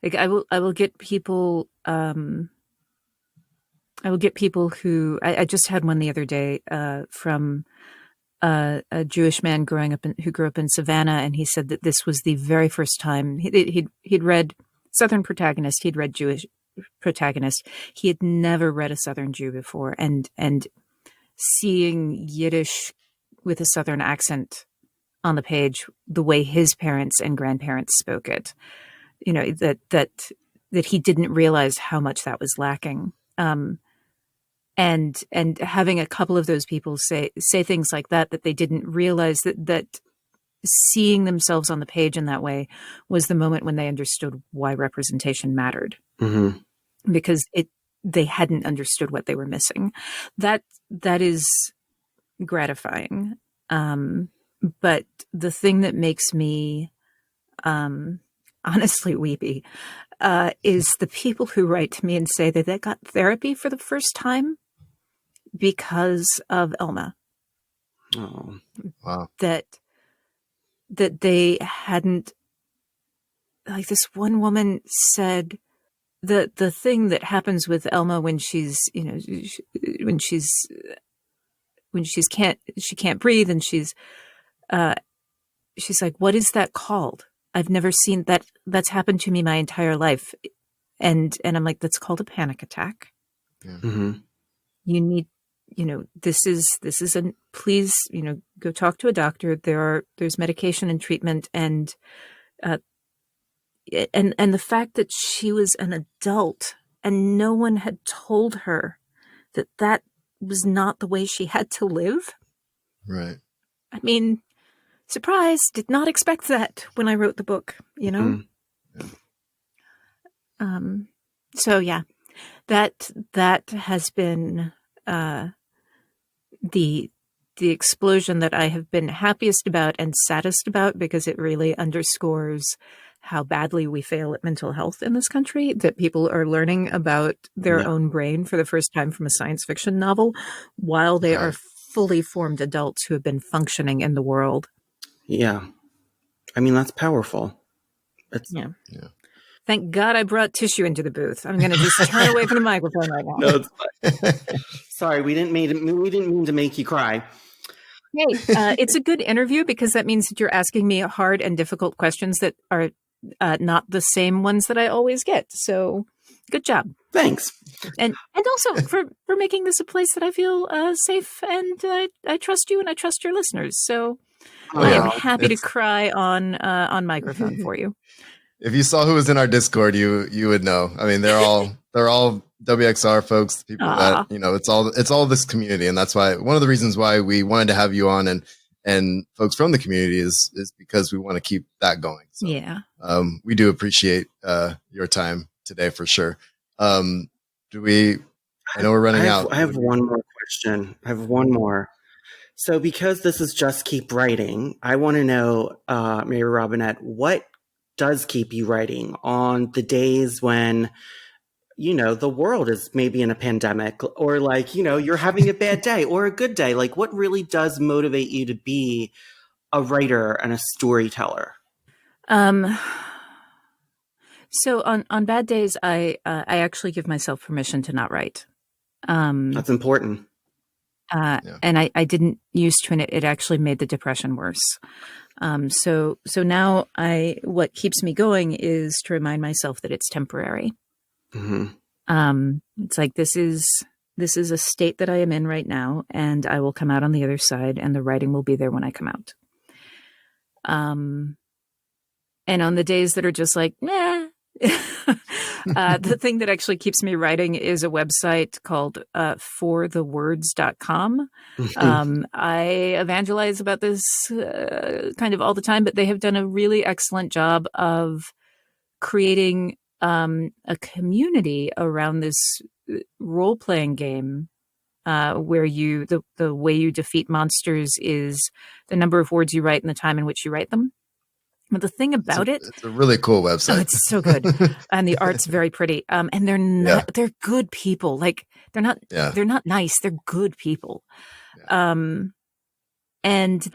like I will get people who I just had one the other day from a Jewish man who grew up in Savannah, and he said that this was the very first time he'd read Southern protagonist, he'd read Jewish protagonist. He had never read a Southern Jew before, and seeing Yiddish with a Southern accent on the page, the way his parents and grandparents spoke it, that he didn't realize how much that was lacking. And having a couple of those people say things like that they didn't realize that seeing themselves on the page in that way was the moment when they understood why representation mattered, because they hadn't understood what they were missing. That is gratifying. But the thing that makes me honestly weepy is the people who write to me and say that they got therapy for the first time because of Elma. Oh, Wow. That they hadn't, like this one woman said, the thing that happens with Elma when she can't breathe, and she's like, what is that called? I've never seen that. That's happened to me my entire life. And I'm like, that's called a panic attack. Yeah. You need, this is please, go talk to a doctor. There's medication and treatment, and the fact that she was an adult and no one had told her that was not the way she had to live. Right. I mean, surprise, did not expect that when I wrote the book, Yeah. So yeah, that has been the explosion that I have been happiest about and saddest about, because it really underscores how badly we fail at mental health in this country, that people are learning about their own brain for the first time from a science fiction novel while they are fully formed adults who have been functioning in the world. Yeah. I mean, that's powerful. Yeah. Thank God I brought tissue into the booth. I'm going to just turn away from the microphone right now. No, it's fine. Sorry, we didn't mean to make you cry. Hey, it's a good interview because that means that you're asking me hard and difficult questions that are not the same ones that I always get. So good job. Thanks. And also for making this a place that I feel safe, and I trust you and I trust your listeners. So I am happy to cry on microphone for you. If you saw who was in our Discord, you would know. I mean, they're all WXR folks, people that, it's all this community. And that's why one of the reasons why we wanted to have you on and folks from the community is because we want to keep that going. So, we do appreciate your time today for sure. I know we're running out. I have one more question. I have one more. So because this is Just Keep Writing, I want to know, Mary Robinette, what does keep you writing on the days when, the world is maybe in a pandemic, or like, you're having a bad day or a good day? Like, what really does motivate you to be a writer and a storyteller? So on bad days, I actually give myself permission to not write. That's important. And I didn't used to, and it actually made the depression worse. So now what keeps me going is to remind myself that it's temporary. It's like, this is a state that I am in right now, and I will come out on the other side, and the writing will be there when I come out. And on the days that are just like, nah, the thing that actually keeps me writing is a website called forthewords.com. I evangelize about this kind of all the time, but they have done a really excellent job of creating a community around this role-playing game where the way you defeat monsters is the number of words you write and the time in which you write them. But the thing about it's a really cool website. Oh, it's so good. And the art's very pretty. And they're good people. Like they're not nice. They're good people. Yeah. And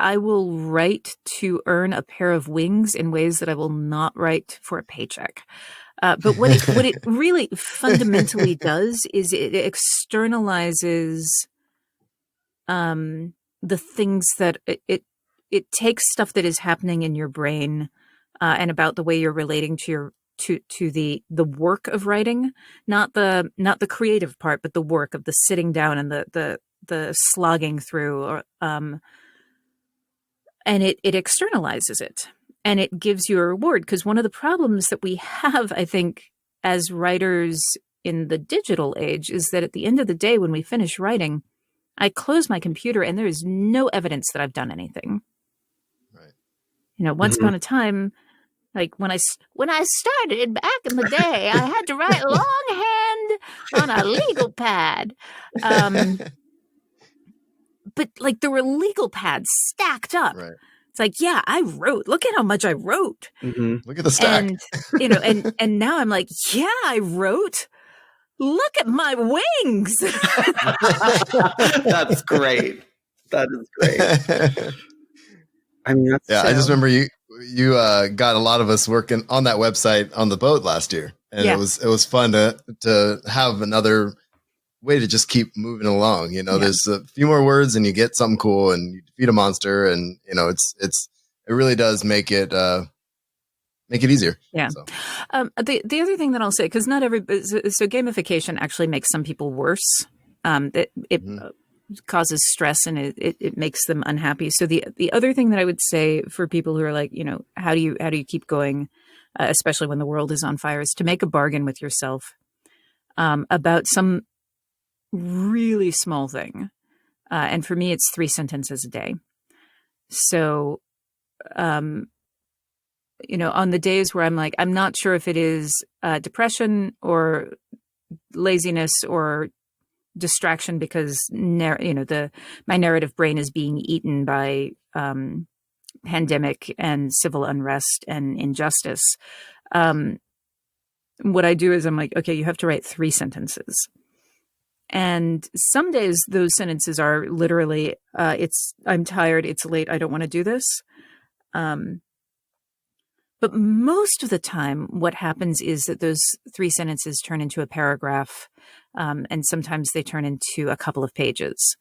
I will write to earn a pair of wings in ways that I will not write for a paycheck. But what it really fundamentally does is it externalizes the things that it takes stuff that is happening in your brain and about the way you're relating to the work of writing, not the creative part, but the work of the sitting down and the slogging through, and it externalizes it and it gives you a reward. Because one of the problems that we have, I think, as writers in the digital age is that at the end of the day, when we finish writing, I close my computer and there is no evidence that I've done anything. Once upon a time, like when I started back in the day, I had to write longhand on a legal pad. But like there were legal pads stacked up. Right. It's like, yeah, I wrote. Look at how much I wrote. Mm-hmm. Look at the stack. And and now I'm like, yeah, I wrote. Look at my wings. That's great. That is great. I mean, I just remember you got a lot of us working on that website on the boat last year, and it was fun to have another way to just keep moving along. There's a few more words, and you get something cool, and you defeat a monster, and it really does make it easier. Yeah. So. The other thing that I'll say, because not so gamification actually makes some people worse. It causes stress and it makes them unhappy. So the other thing that I would say for people who are like, how do you keep going, especially when the world is on fire, is to make a bargain with yourself about some really small thing. And for me, it's 3 sentences a day. So, on the days where I'm like, I'm not sure if it is depression or laziness or distraction because my narrative brain is being eaten by pandemic and civil unrest and injustice. What I do is I'm like, okay, you have to write 3 sentences. And some days those sentences are literally, I'm tired, it's late, I don't want to do this. But most of the time, what happens is that those 3 sentences turn into a paragraph, and sometimes they turn into a couple of pages.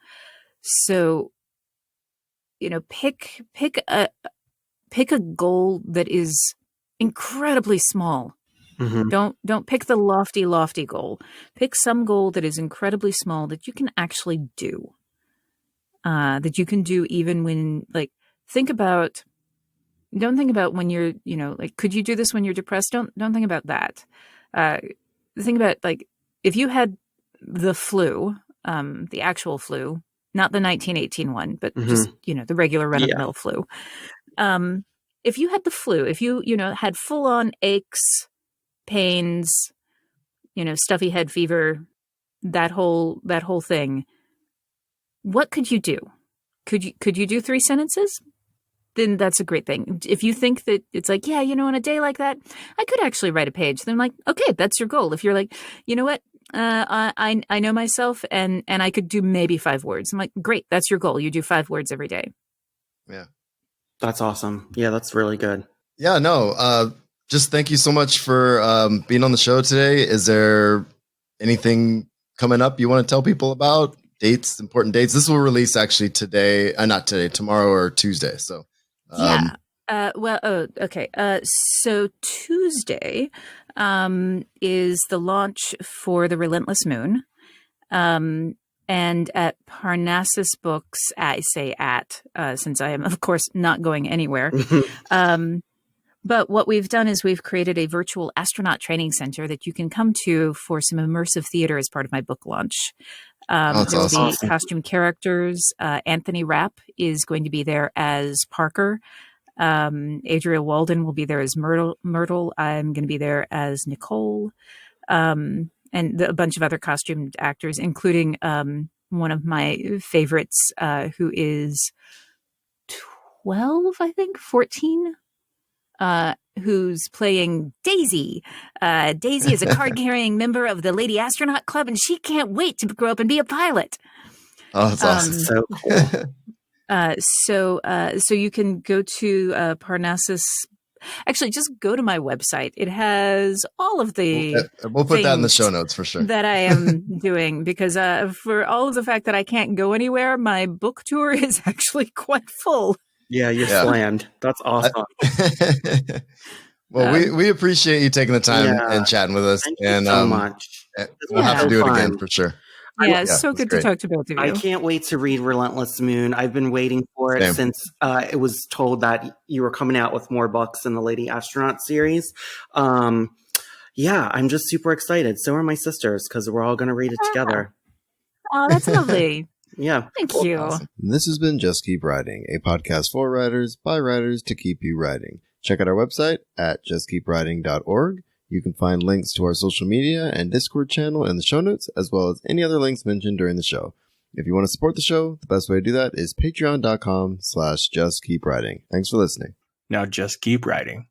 So, pick a goal that is incredibly small. Mm-hmm. Don't pick the lofty goal. Pick some goal that is incredibly small that you can actually do. That you can do even when don't think about when you're, could you do this when you're depressed? Don't think about that. Think about if you had the flu, the actual flu, not the 1918 one, but just, the regular run-of-the-mill flu. If you had the flu, if you, had full-on aches, pains, stuffy head fever, that whole thing, what could you do? Could you do 3 sentences? Then that's a great thing. If you think that it's like, yeah, on a day like that, I could actually write a page. Then I'm like, okay, that's your goal. If you're like, you know what, I know myself and I could do maybe 5 words. I'm like, great, that's your goal. You do 5 words every day. Yeah. That's awesome. Yeah, that's really good. Yeah, no, just thank you so much for being on the show today. Is there anything coming up you want to tell people about? Dates, important dates. This will release actually today, not today, tomorrow or Tuesday. So, okay. So Tuesday is the launch for the Relentless Moon. And at Parnassus Books, I say since I am, of course, not going anywhere. But what we've done is we've created a virtual astronaut training center that you can come to for some immersive theater as part of my book launch. There will be costume characters. Anthony Rapp is going to be there as Parker. Adria Walden will be there as Myrtle. I'm going to be there as Nicole. And a bunch of other costumed actors, including one of my favorites, who is 12, I think, 14, who's playing Daisy. Daisy is a card-carrying member of the Lady Astronaut Club, and she can't wait to grow up and be a pilot. Oh, that's awesome. So cool. So you can go to Parnassus. Actually, just go to my website. It has all of the. We'll put that in the show notes for sure. That I am doing, because for all of the fact that I can't go anywhere, my book tour is actually quite full. Yeah, you're slammed. That's awesome. Well, we appreciate you taking the time and chatting with us. Thank and you so much. We'll have to do it fun. again for sure. Yeah, it's so good to talk to both of you. I can't wait to read Relentless Moon. I've been waiting for it since it was told that you were coming out with more books in the Lady Astronaut series. I'm just super excited. So are my sisters, because we're all going to read it together. Oh, that's lovely. Yeah. Thank you. Awesome. This has been Just Keep Writing, a podcast for writers by writers to keep you writing. Check out our website at justkeepwriting.org. You can find links to our social media and Discord channel in the show notes, as well as any other links mentioned during the show. If you want to support the show, the best way to do that is patreon.com/justkeepwriting. Thanks for listening. Now just keep writing.